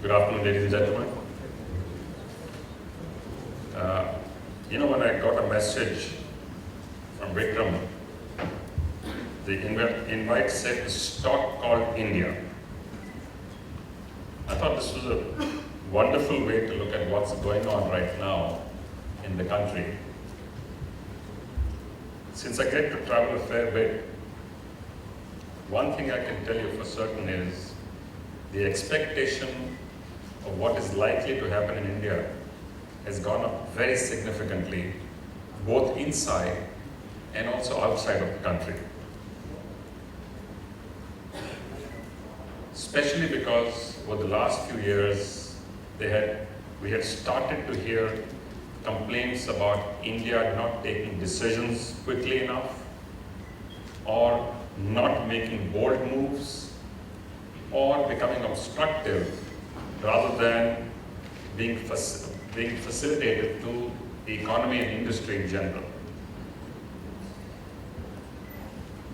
Good afternoon, ladies and gentlemen. When I got a message from Vikram, the invite said the stock called India. I thought this was a wonderful way to look at what's going on right now in the country. Since I get to travel a fair bit, one thing I can tell you for certain is the expectation of what is likely to happen in India has gone up very significantly, both inside and also outside of the country. Especially because over the last few years, we had started to hear complaints about India not taking decisions quickly enough, or not making bold moves, or becoming obstructive rather than being facilitated to the economy and industry in general.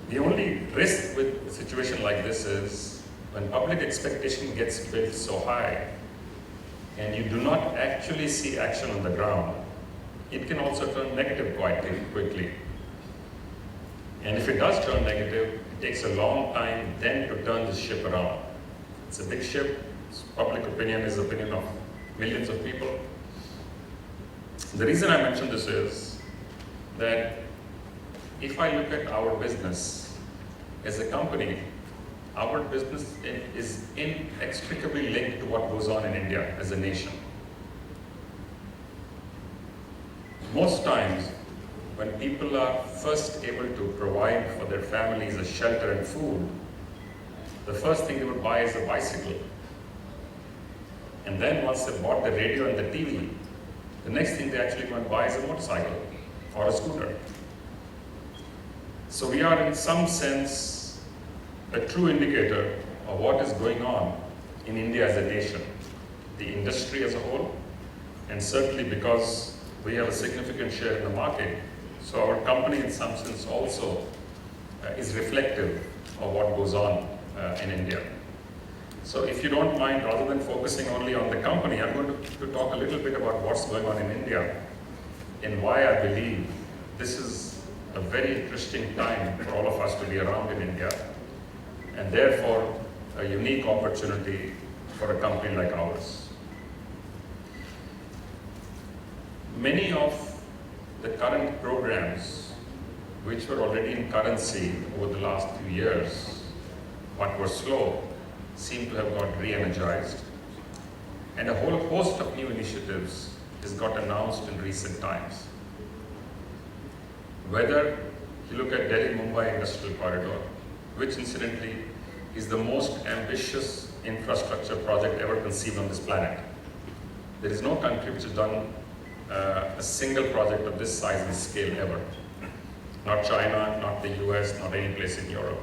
The only risk with a situation like this is when public expectation gets built so high and you do not actually see action on the ground, it can also turn negative quite quickly. And if it does turn negative, it takes a long time then to turn the ship around. It's a big ship. Public opinion is the opinion of millions of people. The reason I mention this is that if I look at our business as a company, our business is inextricably linked to what goes on in India as a nation. Most times, when people are first able to provide for their families a shelter and food, the first thing they would buy is a bicycle. And then once they bought the radio and the TV, the next thing they actually go and buy is a motorcycle or a scooter. So we are in some sense a true indicator of what is going on in India as a nation, the industry as a whole, and certainly because we have a significant share in the market, so our company in some sense also is reflective of what goes on in India. So if you don't mind, rather than focusing only on the company, I'm going to talk a little bit about what's going on in India and why I believe this is a very interesting time for all of us to be around in India, and therefore a unique opportunity for a company like ours. Many of the current programs which were already in currency over the last few years but were slow seem to have got re-energized, and a whole host of new initiatives has got announced in recent times. Whether you look at Delhi-Mumbai Industrial Corridor, which incidentally is the most ambitious infrastructure project ever conceived on this planet. There is no country which has done a single project of this size and scale ever. Not China, not the US, not any place in Europe.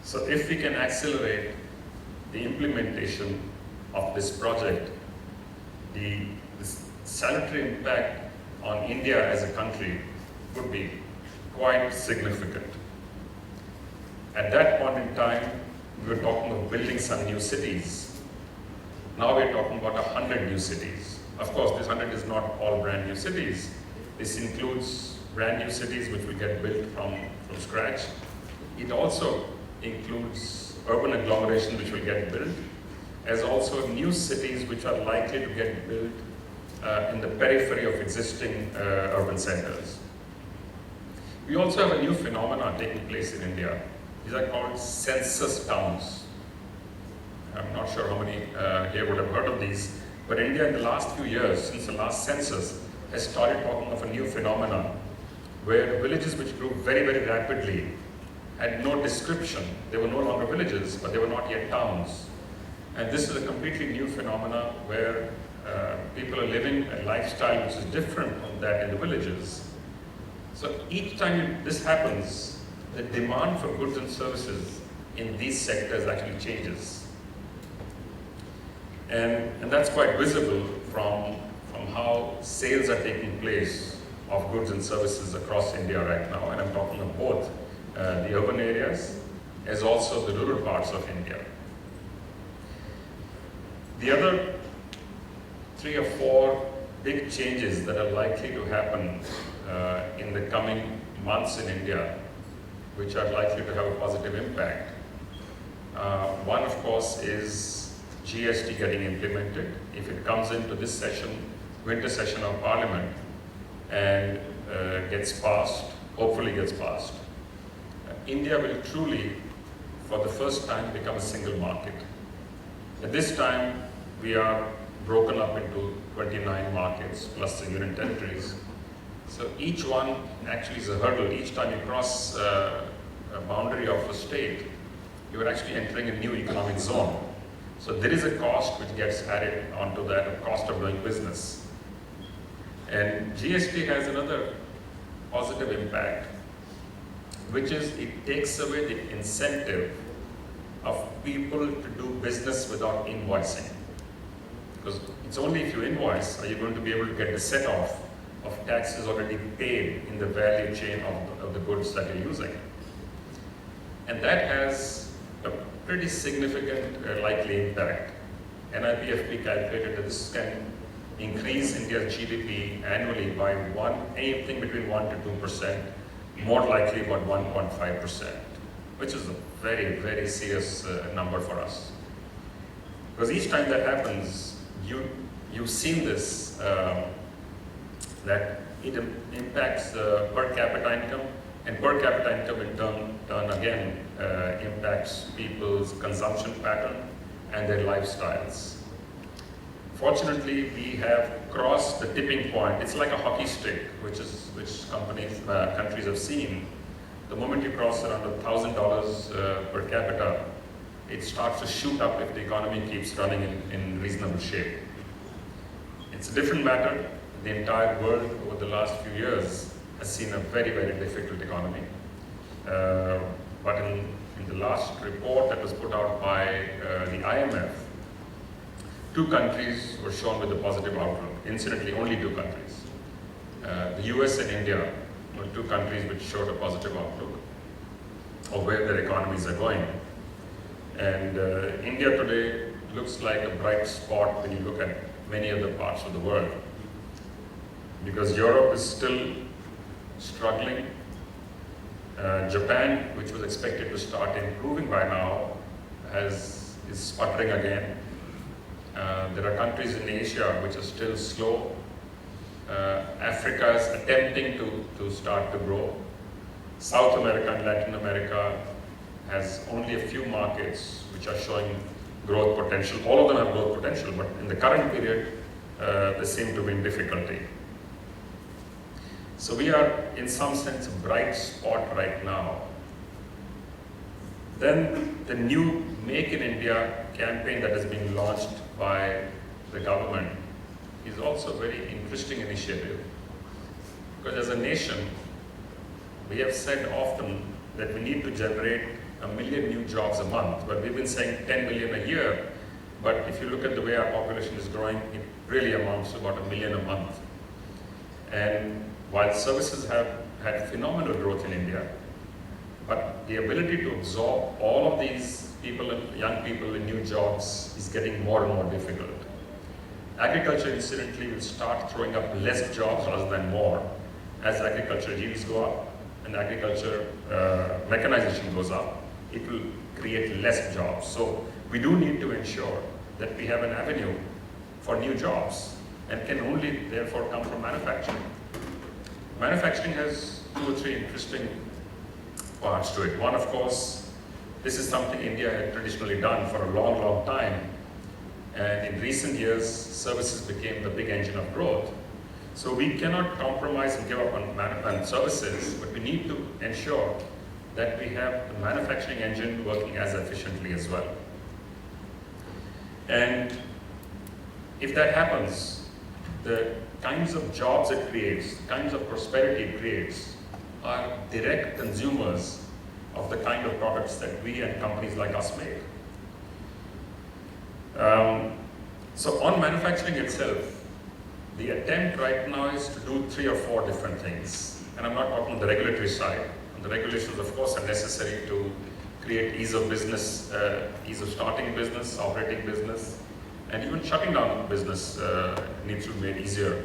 So if we can accelerate the implementation of this project, the salutary impact on India as a country would be quite significant. At that point in time, we were talking of building some new cities. Now we're talking about 100 new cities. Of course, this 100 is not all brand new cities. This includes brand new cities which will get built from scratch. It also includes urban agglomeration which will get built, as also new cities which are likely to get built in the periphery of existing urban centers. We also have a new phenomenon taking place in India. These are called census towns. I'm not sure how many here would have heard of these, but India in the last few years, since the last census, has started talking of a new phenomenon where villages which grew very, very rapidly had no description. They were no longer villages, but they were not yet towns. And this is a completely new phenomenon where people are living a lifestyle which is different from that in the villages. So each time this happens, the demand for goods and services in these sectors actually changes. And that's quite visible from how sales are taking place of goods and services across India right now. And I'm talking of both the urban areas as also the rural parts of India. The other 3 or 4 big changes that are likely to happen in the coming months in India, which are likely to have a positive impact. One, of course, is GST getting implemented. If it comes into this session, winter session of Parliament, and gets passed, hopefully gets passed, India will truly, for the first time, become a single market. At this time, we are broken up into 29 markets plus the union territories. So each one actually is a hurdle. Each time you cross a boundary of a state, you are actually entering a new economic zone. So there is a cost which gets added onto that, a cost of doing business. And GST has another positive impact, which is it takes away the incentive of people to do business without invoicing. Because it's only if you invoice are you going to be able to get the set-off of taxes already paid in the value chain of the goods that you're using. And that has a pretty significant likely impact. NIPFP calculated that this can increase India's GDP annually by anything between 1 to 2%, more likely about 1.5%, which is a very, very serious number for us. Because each time that happens, you've seen this, that it impacts the per capita income, and per capita income in turn again impacts people's consumption pattern and their lifestyles. Fortunately, we have crossed the tipping point. It's like a hockey stick, which countries have seen. The moment you cross around $1,000 per capita, it starts to shoot up if the economy keeps running in reasonable shape. It's a different matter. The entire world over the last few years has seen a very, very difficult economy. But in the last report that was put out by the IMF, 2 countries were shown with a positive outlook. Incidentally, only 2 countries. The US and India were 2 countries which showed a positive outlook of where their economies are going. And India today looks like a bright spot when you look at many other parts of the world. Because Europe is still struggling. Japan, which was expected to start improving by now, is sputtering again. There are countries in Asia which are still slow. Africa is attempting to start to grow. South America and Latin America has only a few markets which are showing growth potential. All of them have growth potential, but in the current period, they seem to be in difficulty. So we are, in some sense, a bright spot right now. Then the new Make in India campaign that has been launched by the government is also a very interesting initiative. Because as a nation, we have said often that we need to generate 1 million new jobs a month, but we've been saying 10 million a year. But if you look at the way our population is growing, it really amounts to about 1 million a month. And while services have had phenomenal growth in India, but the ability to absorb all of these people, young people in new jobs is getting more and more difficult. Agriculture, incidentally, will start throwing up less jobs rather than more as agriculture yields go up and agriculture mechanization goes up. It will create less jobs. So we do need to ensure that we have an avenue for new jobs and can only therefore come from manufacturing. Manufacturing has 2 or 3 interesting parts to it. One, of course, this is something India had traditionally done for a long, long time. And in recent years, services became the big engine of growth. So we cannot compromise and give up on services, but we need to ensure that we have the manufacturing engine working as efficiently as well. And if that happens, the kinds of jobs it creates, the kinds of prosperity it creates, are direct consumers of the kind of products that we and companies like us make. So on manufacturing itself, the attempt right now is to do 3 or 4 different things. And I'm not talking on the regulatory side. And the regulations, of course, are necessary to create ease of business, ease of starting business, operating business, And even shutting down business needs to be made easier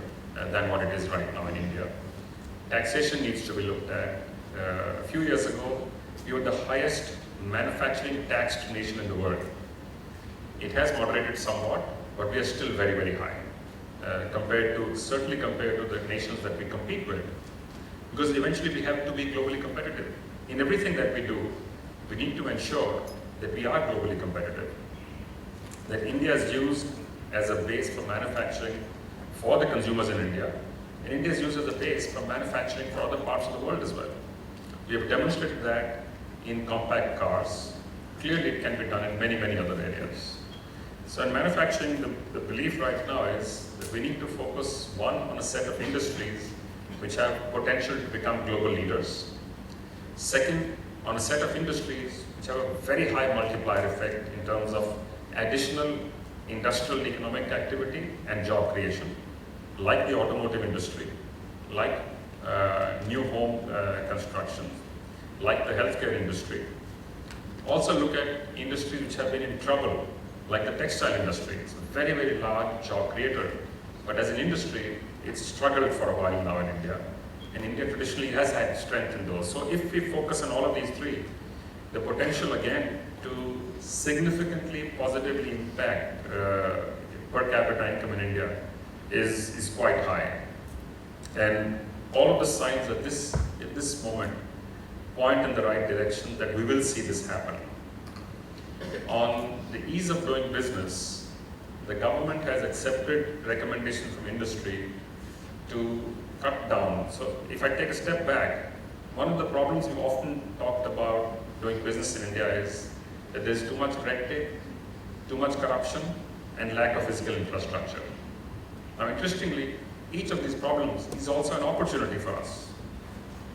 than what it is right now in India. Taxation needs to be looked at. A few years ago, we were the highest manufacturing taxed nation in the world. It has moderated somewhat, but we are still very, very high, certainly compared to the nations that we compete with. Because eventually we have to be globally competitive. In everything that we do, we need to ensure that we are globally competitive. That India is used as a base for manufacturing for the consumers in India, and India is used as a base for manufacturing for other parts of the world as well. We have demonstrated that in compact cars. Clearly it can be done in many, many other areas. So in manufacturing, the belief right now is that we need to focus, one, on a set of industries which have potential to become global leaders. Second, on a set of industries which have a very high multiplier effect in terms of additional industrial and economic activity and job creation, like the automotive industry, like new home construction, like the healthcare industry. Also look at industries which have been in trouble, like the textile industry. It's a very, very large job creator, but as an industry, it's struggled for a while now in India. And India traditionally has had strength in those. So if we focus on all of these three, the potential again to significantly positively impact per capita income in India is quite high. And all of the signs at this moment point in the right direction that we will see this happen. On the ease of doing business, the government has accepted recommendations from industry to cut down. So if I take a step back, one of the problems we've often talked about doing business in India is that there's too much red tape, too much corruption, and lack of physical infrastructure. Now interestingly, each of these problems is also an opportunity for us.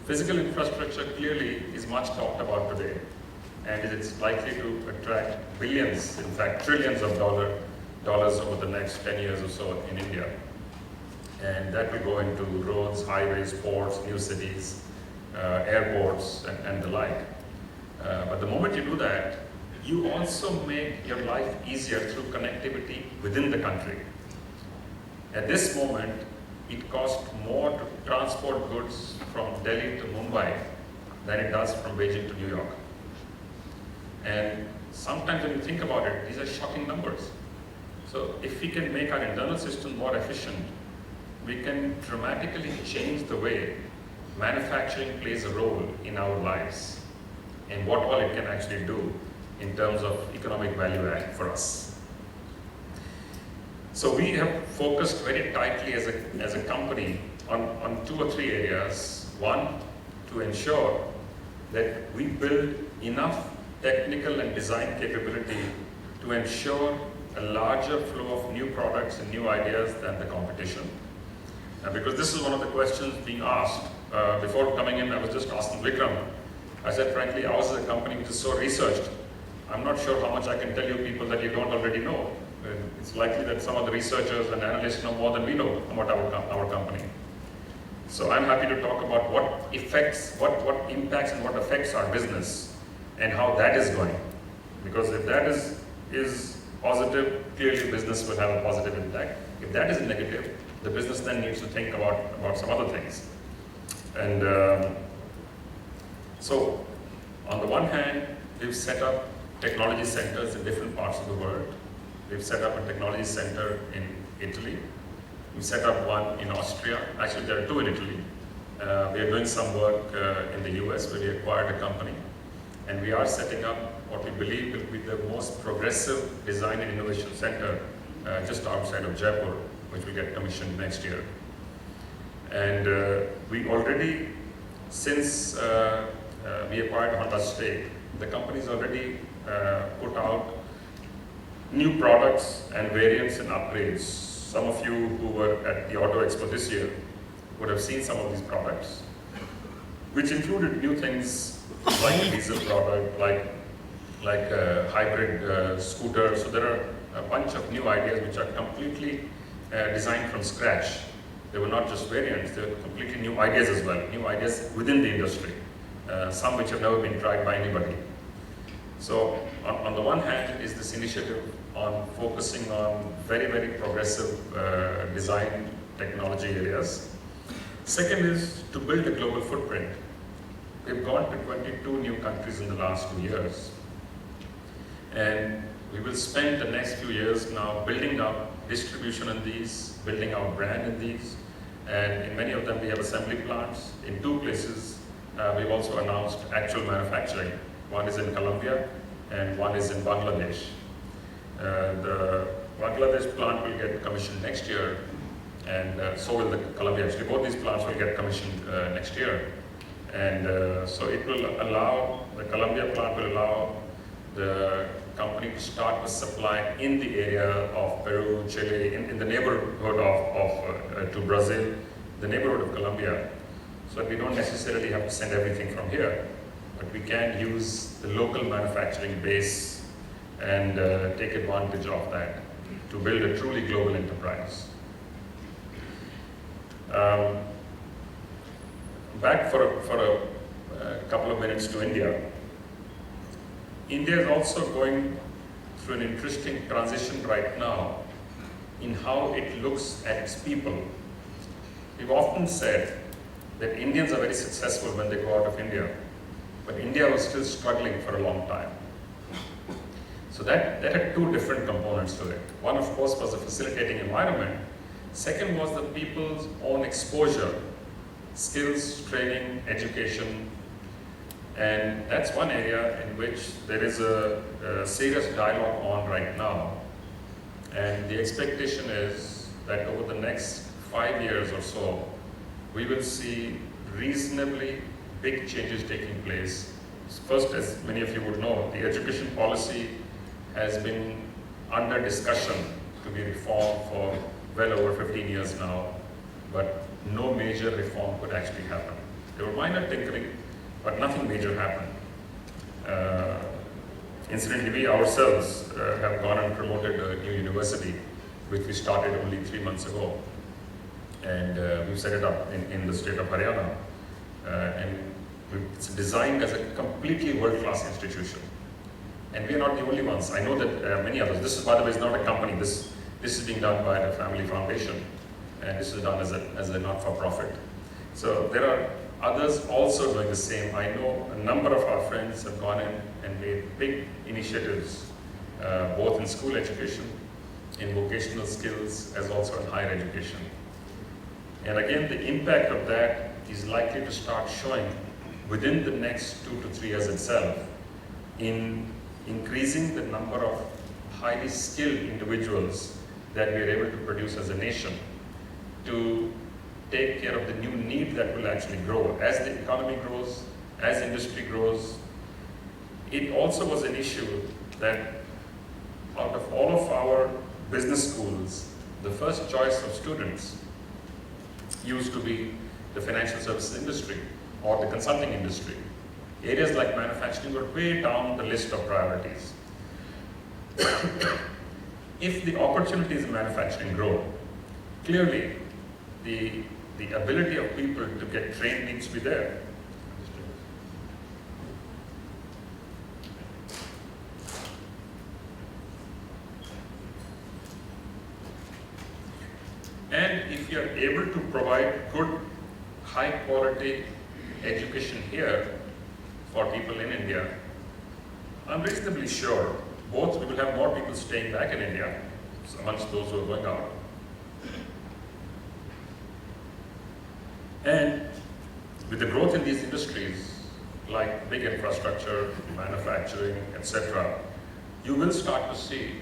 Physical infrastructure clearly is much talked about today, and it's likely to attract billions, in fact trillions of dollars over the next 10 years or so in India. And that will go into roads, highways, ports, new cities, airports, and the like. But the moment you do that, you also make your life easier through connectivity within the country. At this moment, it costs more to transport goods from Delhi to Mumbai than it does from Beijing to New York. And sometimes when you think about it, these are shocking numbers. So if we can make our internal system more efficient, we can dramatically change the way manufacturing plays a role in our lives and what all it can actually do in terms of economic value add for us. So we have focused very tightly as a company on 2 or 3 areas. One, to ensure that we build enough technical and design capability to ensure a larger flow of new products and new ideas than the competition. Because this is one of the questions being asked. Before coming in, I was just asking Vikram. I said, frankly, ours is a company which is so researched. I'm not sure how much I can tell you people that you don't already know. It's likely that some of the researchers and analysts know more than we know about our company. So I'm happy to talk about what impacts and what affects our business and how that is going. Because if that is positive, clearly business will have a positive impact. If that is negative, the business then needs to think about some other things. And so on the one hand, we've set up technology centers in different parts of the world. We've set up a technology center in Italy. We set up one in Austria. Actually, there are 2 in Italy. We are doing some work in the US where we acquired a company. And we are setting up what we believe will be the most progressive design and innovation center just outside of Jaipur, which will get commissioned next year. And we already, since we acquired Honda's stake, the company's already put out new products and variants and upgrades. Some of you who were at the Auto Expo this year would have seen some of these products, which included new things like a diesel product, like a hybrid scooter. So there are a bunch of new ideas which are completely designed from scratch. They were not just variants, they were completely new ideas as well, new ideas within the industry, some which have never been tried by anybody. So on the one hand is this initiative on focusing on very, very progressive design technology areas. Second is to build a global footprint. We've gone to 22 new countries in the last 2 years. And we will spend the next few years now building up distribution in these, building our brand in these. And in many of them we have assembly plants. In 2 places we've also announced actual manufacturing. One is in Colombia and one is in Bangladesh. The Bangladesh plant will get commissioned next year, and so will the Colombia. Actually, both these plants will get commissioned next year. And so it will allow, the Colombia plant will allow the company to start the supply in the area of Peru, Chile, in the neighborhood to Brazil, the neighborhood of Colombia. So that we don't necessarily have to send everything from here, but we can use the local manufacturing base and take advantage of that to build a truly global enterprise. Back for a couple of minutes to India. India is also going through an interesting transition right now in how it looks at its people. We've often said that Indians are very successful when they go out of India, but India was still struggling for a long time. So that had 2 different components to it. One, of course, was the facilitating environment. Second was the people's own exposure, skills, training, education. And that's one area in which there is a serious dialogue on right now. And the expectation is that over the next 5 years or so, we will see reasonably big changes taking place. First, as many of you would know, the education policy has been under discussion to be reformed for well over 15 years now, but no major reform could actually happen. There were minor tinkering, but nothing major happened. Incidentally, we ourselves have gone and promoted a new university, which we started only 3 months ago. And we've set it up in the state of Haryana. And it's designed as a completely world-class institution. And we are not the only ones. I know that many others. This is, by the way, is not a company. This is being done by the family foundation. And this is done as a not-for-profit. So there are others also doing the same. I know a number of our friends have gone in and made big initiatives, both in school education, in vocational skills, as also in higher education. And again, the impact of that is likely to start showing within the next 2 to 3 years itself in increasing the number of highly skilled individuals that we are able to produce as a nation to take care of the new need that will actually grow. As the economy grows, as industry grows, it also was an issue that out of all of our business schools, the first choice of students used to be the financial services industry or the consulting industry. Areas like manufacturing were way down the list of priorities. If the opportunities in manufacturing grow, clearly the ability of people to get trained needs to be there. And if you are able to provide good, high quality education here for people in India, I'm reasonably sure both we will have more people staying back in India amongst those who are going out. And with the growth in these industries, like big infrastructure, manufacturing, etc., you will start to see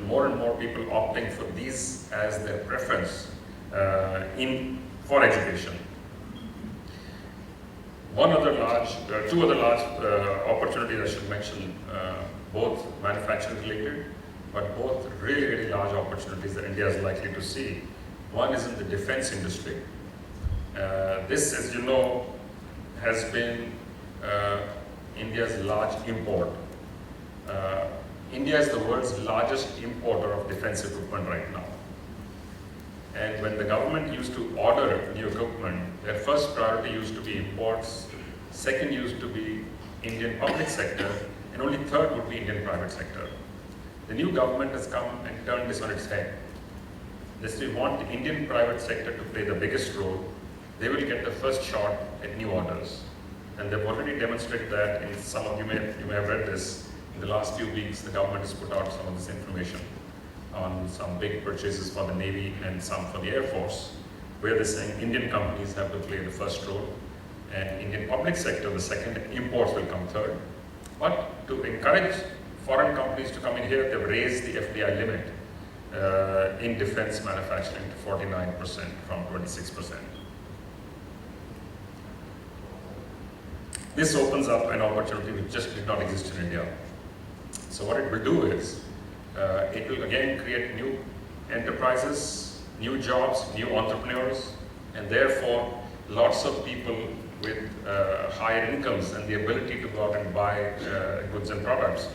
more and more people opting for these as their preference for education. Two other large opportunities I should mention, both manufacturing related, but both really, really large opportunities that India is likely to see. One is in the defense industry. This, as you know, has been India's large import. India is the world's largest importer of defense equipment right now. And when the government used to order new equipment, their first priority used to be imports, second used to be Indian public sector, and only third would be Indian private sector. The new government has come and turned this on its head. They want the Indian private sector to play the biggest role. They will get the first shot at new orders. And they've already demonstrated that in some of you may have read this. In the last few weeks, the government has put out some of this information on some big purchases for the Navy and some for the Air Force, where they're saying Indian companies have to play the first role, and Indian public sector the second, and imports will come third. But to encourage foreign companies to come in here, they've raised the FDI limit in defense manufacturing to 49% from 26%. This opens up an opportunity which just did not exist in India. So what it will do is, it will again create new enterprises, new jobs, new entrepreneurs, and therefore lots of people with higher incomes and the ability to go out and buy goods and products.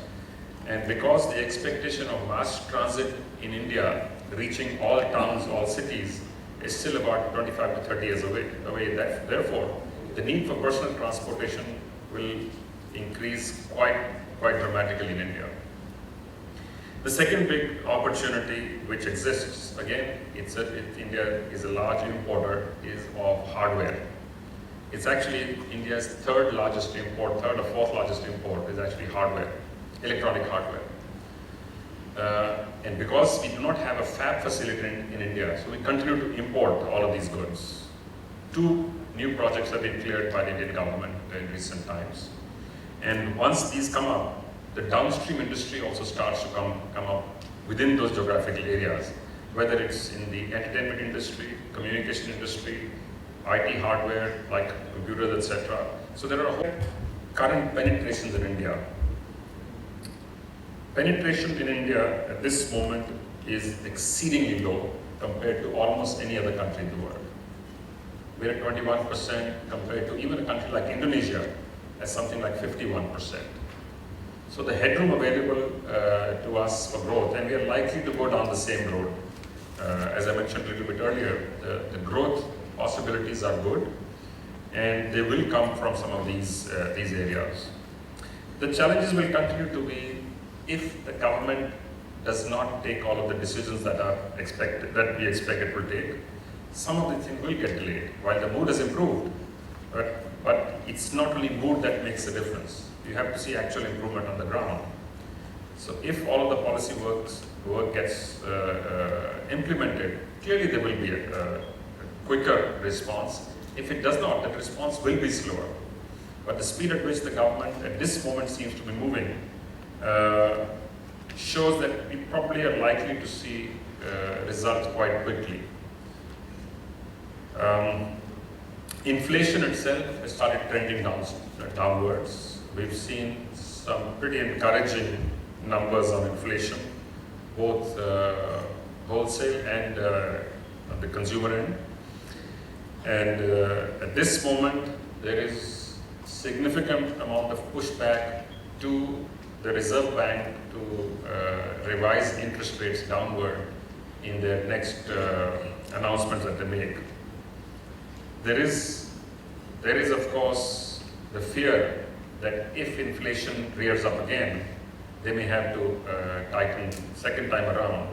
And because the expectation of mass transit in India reaching all towns, all cities, is still about 25 to 30 years away. Therefore, the need for personal transportation will increase quite dramatically in India. The second big opportunity which exists, again, India is a large importer, is of hardware. It's actually India's third or fourth largest import is actually hardware, electronic hardware. And because we do not have a fab facility in India, so we continue to import all of these goods. 2 new projects have been cleared by the Indian government in recent times. And once these come up, the downstream industry also starts to come up within those geographical areas, whether it's in the entertainment industry, communication industry, IT hardware like computers, etc. So there are a whole current penetrations in India. Penetration in India at this moment is exceedingly low compared to almost any other country in the world. We're at 21% compared to even a country like Indonesia at something like 51%. So the headroom available to us for growth, and we are likely to go down the same road. As I mentioned a little bit earlier, the growth possibilities are good, and they will come from some of these areas. The challenges will continue to be if the government does not take all of the decisions that we expect it will take. Some of the things will get delayed. While the mood has improved, but it's not only mood that makes a difference. You have to see actual improvement on the ground. So if all of the policy work gets implemented, clearly there will be a quicker response. If it does not, that response will be slower. But the speed at which the government at this moment seems to be moving shows that we probably are likely to see results quite quickly. Inflation itself has started trending downwards. We've seen some pretty encouraging numbers on inflation, both wholesale and on the consumer end. And at this moment, there is significant amount of pushback to the Reserve Bank to revise interest rates downward in their next announcements that they make. There is of course the fear that if inflation rears up again, they may have to tighten second time around.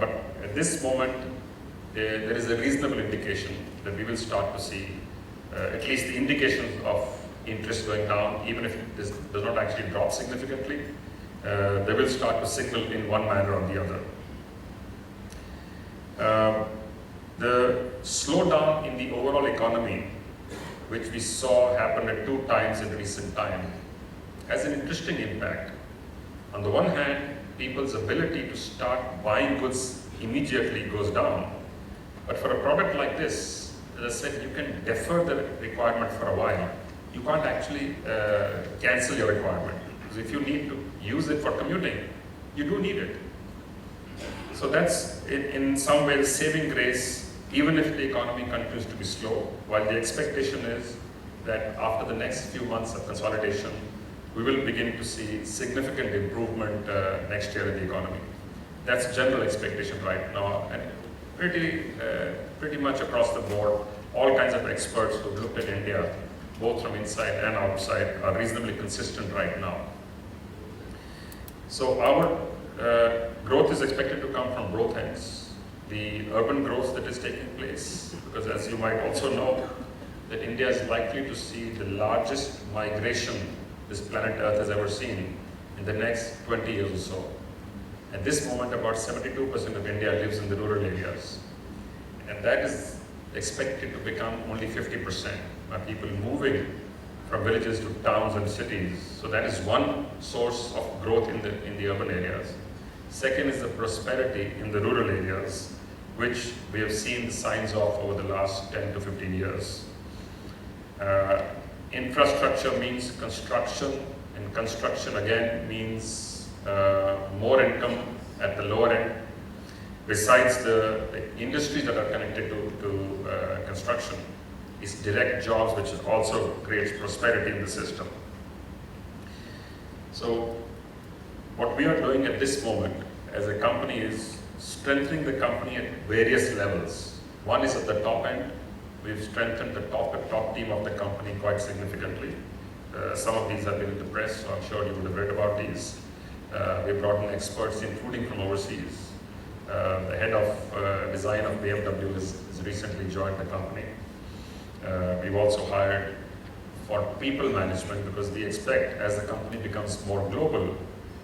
But at this moment, there is a reasonable indication that we will start to see at least the indications of interest going down, even if this does not actually drop significantly. They will start to signal in one manner or the other. The slowdown in the overall economy, which we saw happen at 2 times in recent time, has an interesting impact. On the one hand, people's ability to start buying goods immediately goes down. But for a product like this, as I said, you can defer the requirement for a while. You can't actually cancel your requirement. Because if you need to use it for commuting, you do need it. So that's in some ways saving grace, even if the economy continues to be slow, while the expectation is that after the next few months of consolidation, we will begin to see significant improvement next year in the economy. That's general expectation right now, and pretty much across the board, all kinds of experts who've looked at India, both from inside and outside, are reasonably consistent right now. So our growth is expected to come from both ends. The urban growth that is taking place, because as you might also know, that India is likely to see the largest migration this planet Earth has ever seen in the next 20 years or so. At this moment, about 72% of India lives in the rural areas. And that is expected to become only 50% by people moving from villages to towns and cities. So that is one source of growth in the urban areas. Second is the prosperity in the rural areas, which we have seen the signs of over the last 10 to 15 years. Infrastructure means construction, and construction again means more income at the lower end. Besides the industries that are connected to construction, is direct jobs, which also creates prosperity in the system. So what we are doing at this moment as a company is strengthening the company at various levels. One is at the top end. We've strengthened the top team of the company quite significantly. Some of these have been in the press, so I'm sure you would have read about these. We brought in experts, including from overseas. The head of design of BMW has recently joined the company. We've also hired for people management, because we expect as the company becomes more global,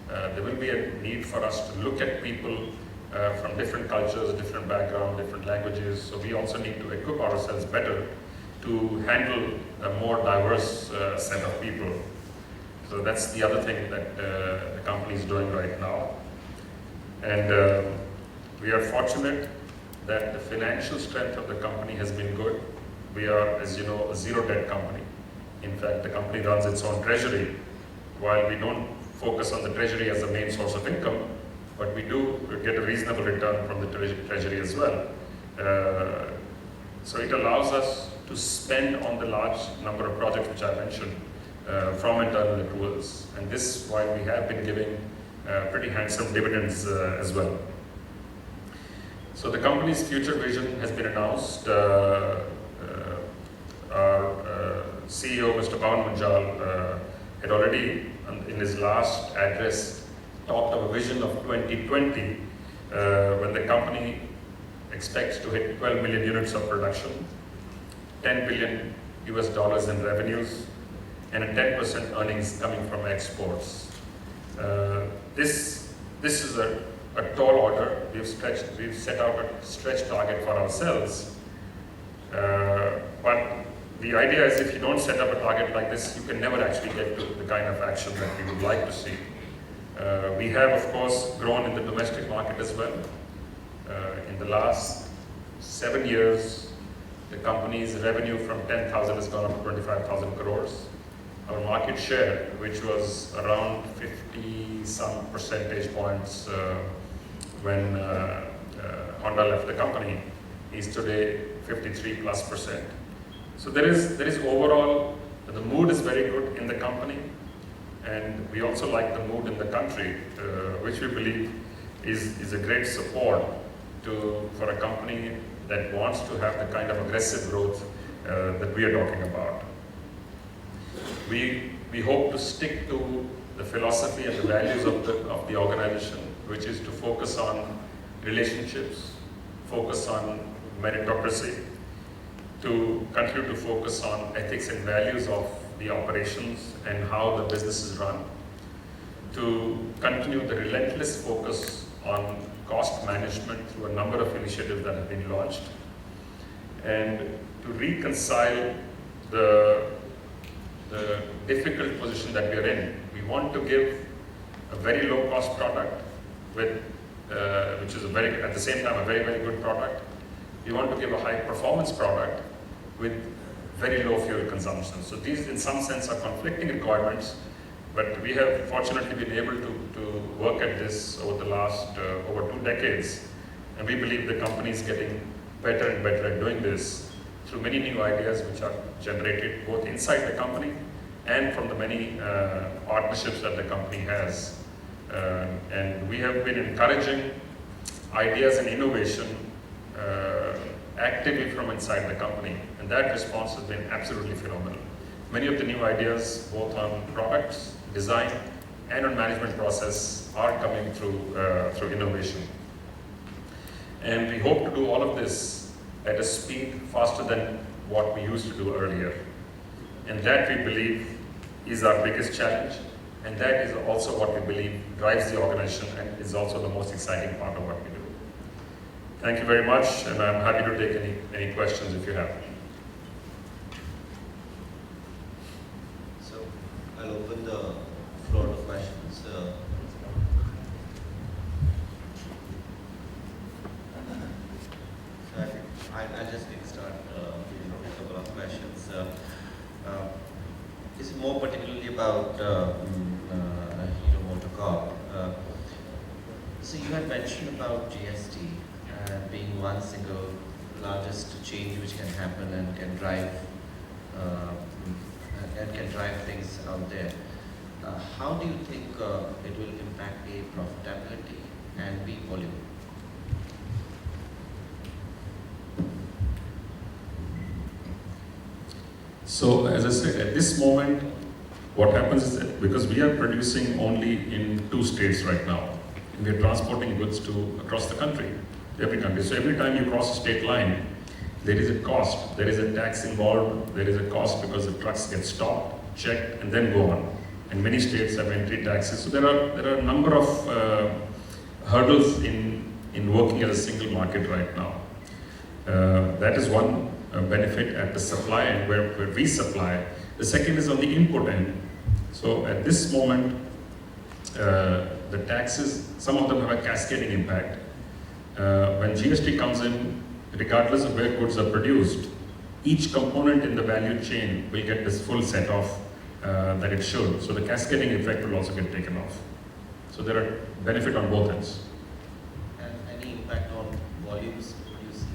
there will be a need for us to look at people from different cultures, different backgrounds, different languages. So we also need to equip ourselves better to handle a more diverse set of people. So that's the other thing that the company is doing right now. And we are fortunate that the financial strength of the company has been good. We are, as you know, a zero debt company. In fact, the company runs its own treasury. While we don't focus on the treasury as the main source of income, but we do get a reasonable return from the treasury as well. So it allows us to spend on the large number of projects which I mentioned from internal accruals. And this is why we have been giving pretty handsome dividends as well. So the company's future vision has been announced. Our CEO, Mr. Munjal, had already, in his last address, talked of a vision of 2020 when the company expects to hit 12 million units of production, $10 billion in revenues, and a 10% earnings coming from exports. This is a tall order. We've set out a stretch target for ourselves. But the idea is, if you don't set up a target like this, you can never actually get to the kind of action that we would like to see. We have, of course, grown in the domestic market as well. In the last 7 years, the company's revenue from 10,000 has gone up to 25,000 crores. Our market share, which was around 50-some percentage points when Honda left the company, is today 53+%. So there is overall, the mood is very good in the company. And we also like the mood in the country, which we believe is a great support for a company that wants to have the kind of aggressive growth that we are talking about. We hope to stick to the philosophy and the values of the organization, which is to focus on relationships, focus on meritocracy, to continue to focus on ethics and values of the operations and how the business is run, to continue the relentless focus on cost management through a number of initiatives that have been launched, and to reconcile the difficult position that we are in. We want to give a very low cost product with, which is at the same time a very, very good product. We want to give a high performance product with very low fuel consumption. So these, in some sense, are conflicting requirements, but we have fortunately been able to work at this over the last over 2 decades, and we believe the company is getting better and better at doing this through many new ideas which are generated both inside the company and from the many partnerships that the company has. And we have been encouraging ideas and innovation actively from inside the company, and that response has been absolutely phenomenal. Many of the new ideas, both on products, design, and on management process are coming through innovation. And we hope to do all of this at a speed faster than what we used to do earlier. And that we believe is our biggest challenge, and that is also what we believe drives the organization and is also the most exciting part of what we do. Thank you very much, and I'm happy to take any questions if you have. So I'll open the floor to questions. I'll just start with a couple of questions. This is more particularly about MotoCorp. So you had mentioned about GST being one single largest change which can happen and can drive things out there. How do you think it will impact A, profitability, and B, volume? So as I said, at this moment, what happens is that because we are producing only in 2 states right now, and we are transporting goods to across the country, every country. So every time you cross a state line, there is a cost, there is a tax involved, there is a cost because the trucks get stopped, checked, and then go on. And many states have entry taxes. So there are a number of hurdles in working as a single market right now. That is one benefit at the supply end where we supply. The second is on the input end. So at this moment, the taxes, some of them have a cascading impact. When GST comes in, regardless of where goods are produced, each component in the value chain will get this full set off that it should. So the cascading effect will also get taken off. So there are benefit on both ends. And any impact on volumes produced?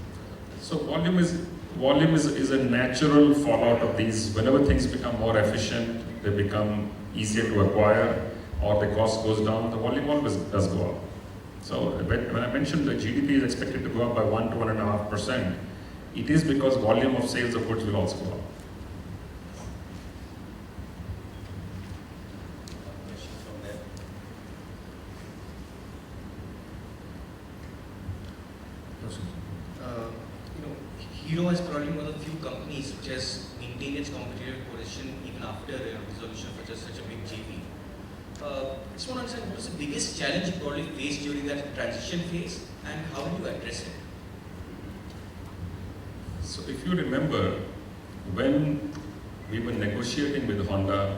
So volume is a natural fallout of these. Whenever things become more efficient, they become easier to acquire, or the cost goes down, the volume always does go up. So when I mentioned the GDP is expected to go up by 1 to 1.5%, it is because volume of sales of goods will also go up. Question from there. Hero is probably one of the few companies which has maintained its competitive position even after dissolution of such a big JV. I just want to understand what was the biggest challenge you probably faced during that transition phase, and how did you address it? So if you remember, when we were negotiating with Honda,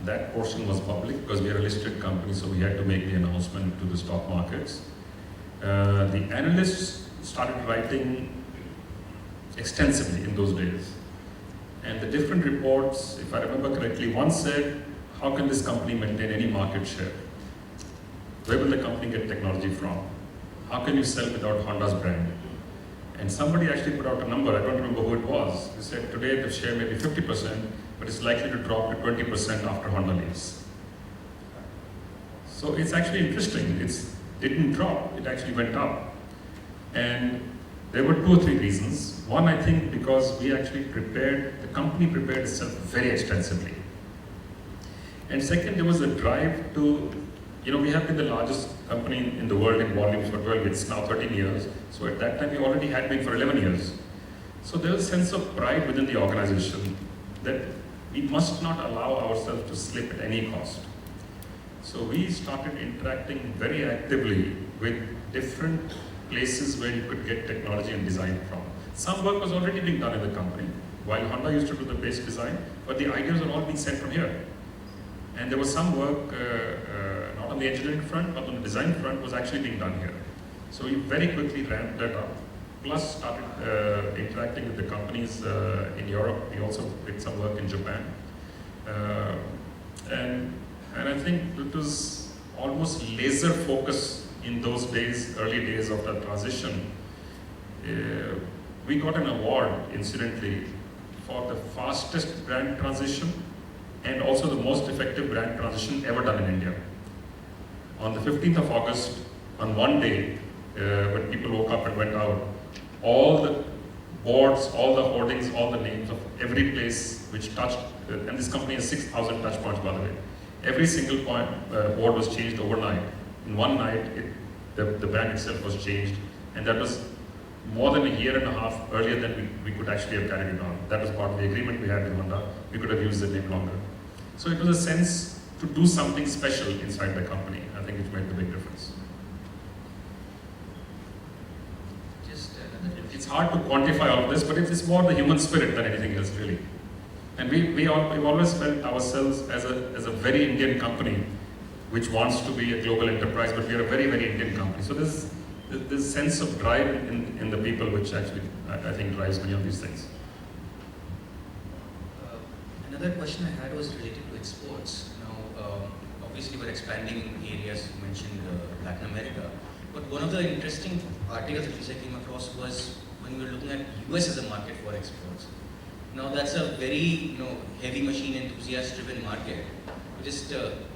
that portion was public because we are a listed company, so we had to make the announcement to the stock markets. The analysts started writing extensively in those days. And the different reports, if I remember correctly, one said, how can this company maintain any market share? Where will the company get technology from? How can you sell without Honda's brand? And somebody actually put out a number, I don't remember who it was. They said today the share may be 50%, but it's likely to drop to 20% after Honda leaves. So it's actually interesting. It didn't drop, it actually went up. And there were 2 or 3 reasons. One, I think, because we actually the company prepared itself very extensively. And second, there was a drive to, we have been the largest company in the world in volumes for 12, it's now 13 years. So at that time, we already had been for 11 years. So there was a sense of pride within the organization that we must not allow ourselves to slip at any cost. So we started interacting very actively with different places where you could get technology and design from. Some work was already being done in the company, while Honda used to do the base design, but the ideas were all being sent from here. And there was some work, not on the engineering front, but on the design front was actually being done here. So we very quickly ramped that up, plus started interacting with the companies in Europe. We also did some work in Japan. And I think it was almost laser focus in those days, early days of the transition. We got an award, incidentally, for the fastest brand transition and also the most effective brand transition ever done in India. On the 15th of August, on one day, when people woke up and went out, all the boards, all the hoardings, all the names of every place which touched, and this company has 6,000 touch points, by the way. every single board was changed overnight. In one night, the brand itself was changed, and that was more than a year and a half earlier than we could actually have carried it on. That was part of the agreement we had with Honda. We could have used the name longer. So it was a sense to do something special inside the company. I think it made the big difference. It's hard to quantify all of this, but it's more the human spirit than anything else, really. And we've always felt ourselves as a very Indian company, which wants to be a global enterprise, but we are a very, very Indian company. So there's this sense of drive in the people, which actually I think drives many of these things. Another question I had was related to exports. Now, obviously we're expanding in areas, you mentioned Latin America, but one of the interesting articles which I came across was when we were looking at US as a market for exports. Now that's a very heavy machine enthusiast driven market. We're just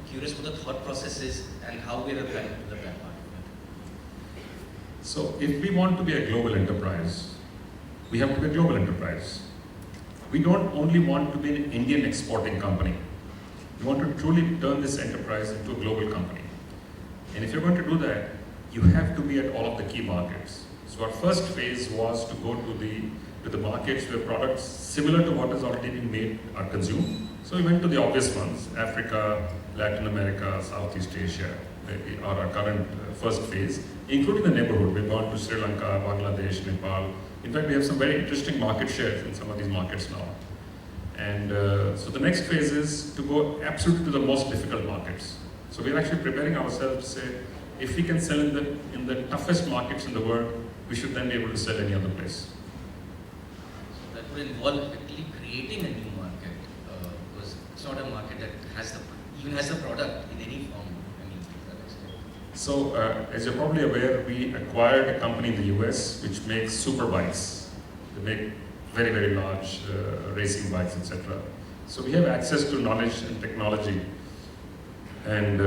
curious what the thought process is and how we are planning to develop that market. So if we want to be a global enterprise, we have to be a global enterprise. We don't only want to be an Indian exporting company. We want to truly turn this enterprise into a global company. And if you're going to do that, you have to be at all of the key markets. So our first phase was to go to the markets where products similar to what has already been made are consumed. So we went to the obvious ones: Africa, Latin America, Southeast Asia are our current first phase, including the neighborhood. We've gone to Sri Lanka, Bangladesh, Nepal. In fact, we have some very interesting market shares in some of these markets now. And so the next phase is to go absolutely to the most difficult markets. So we're actually preparing ourselves to say, if we can sell in the toughest markets in the world, we should then be able to sell any other place. So that would involve effectively creating a new market, because it's not a market that even has the product in any form. So, as you're probably aware, we acquired a company in the US which makes super bikes. They make very, very large racing bikes, etc. So we have access to knowledge and technology. And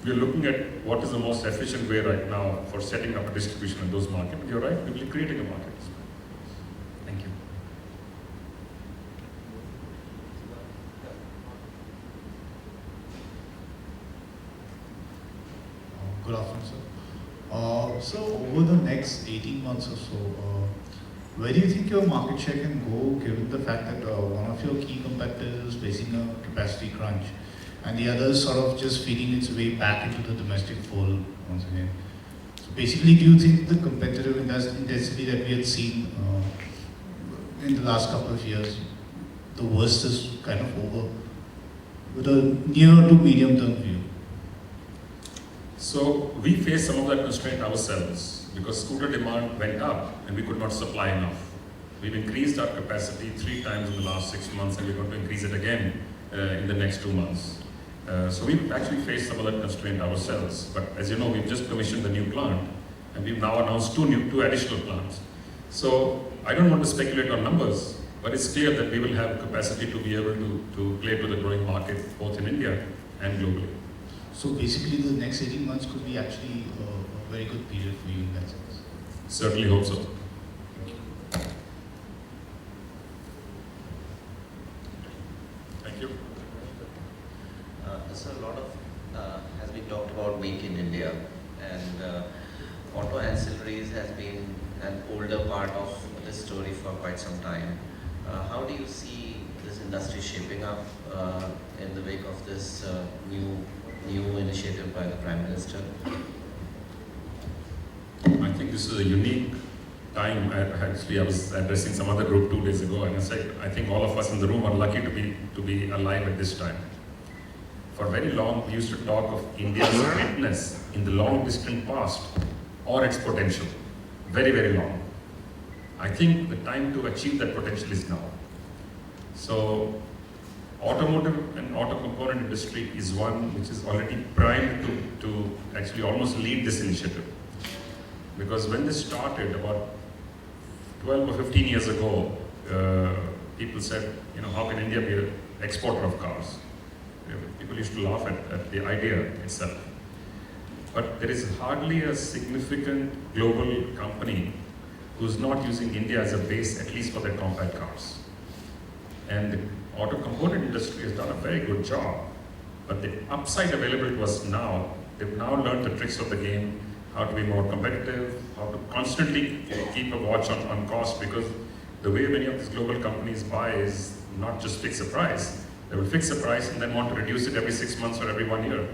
we're looking at what is the most efficient way right now for setting up a distribution in those markets. But you're right, we'll be creating a market. Thank you. Good afternoon, sir. So over the next 18 months or so, where do you think your market share can go, given the fact that one of your key competitors is facing a capacity crunch, and the other is sort of just feeding its way back into the domestic fold once again? So basically, do you think the competitive intensity that we had seen in the last couple of years, the worst is kind of over, with a near to medium term view? So we faced some of that constraint ourselves because scooter demand went up and we could not supply enough. We've increased our capacity 3 times in the last 6 months, and we're going to increase it again in the next 2 months. So we've actually faced some of that constraint ourselves. But as you know, we've just commissioned the new plant, and we've now announced 2 additional plants. So I don't want to speculate on numbers, but it's clear that we will have capacity to be able to play to the growing market both in India and globally. So basically, the next 18 months could be actually a very good period for you in that sense. Certainly hope so. Thank you. So a lot of has been talked about Make in India, and auto ancillaries has been an older part of this story for quite some time. How do you see this industry shaping up in the wake of this new initiative by the Prime Minister? I think this is a unique time. I was addressing some other group 2 days ago, and I said, I think all of us in the room are lucky to be alive at this time. For very long, we used to talk of India's greatness in the long distant past or its potential. Very, very long. I think the time to achieve that potential is now. So, automotive and auto component industry is one which is already primed to actually almost lead this initiative. Because when this started about 12 or 15 years ago, people said, how can India be an exporter of cars? People used to laugh at the idea itself. But there is hardly a significant global company who's not using India as a base, at least for their compact cars. And the auto component industry has done a very good job But the upside available to us now, they've now learned the tricks of the game, how to be more competitive, how to constantly keep a watch on cost, because the way many of these global companies buy is not just fix a price. They will fix a price and then want to reduce it every 6 months or every 1 year.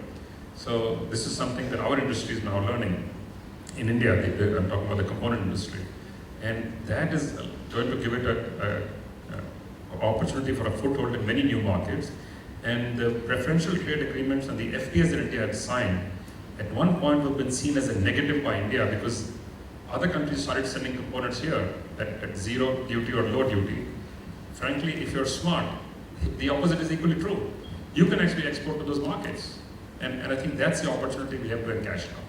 So this is something that our industry is now learning. In India, I'm talking about the component industry. And that is going to give it an opportunity for a foothold in many new markets. And the preferential trade agreements and the FTAs that India had signed, at one point have been seen as a negative by India because other countries started sending components here at zero duty or low duty. Frankly, if you're smart, the opposite is equally true. You can actually export to those markets. And I think that's the opportunity we have to encash now.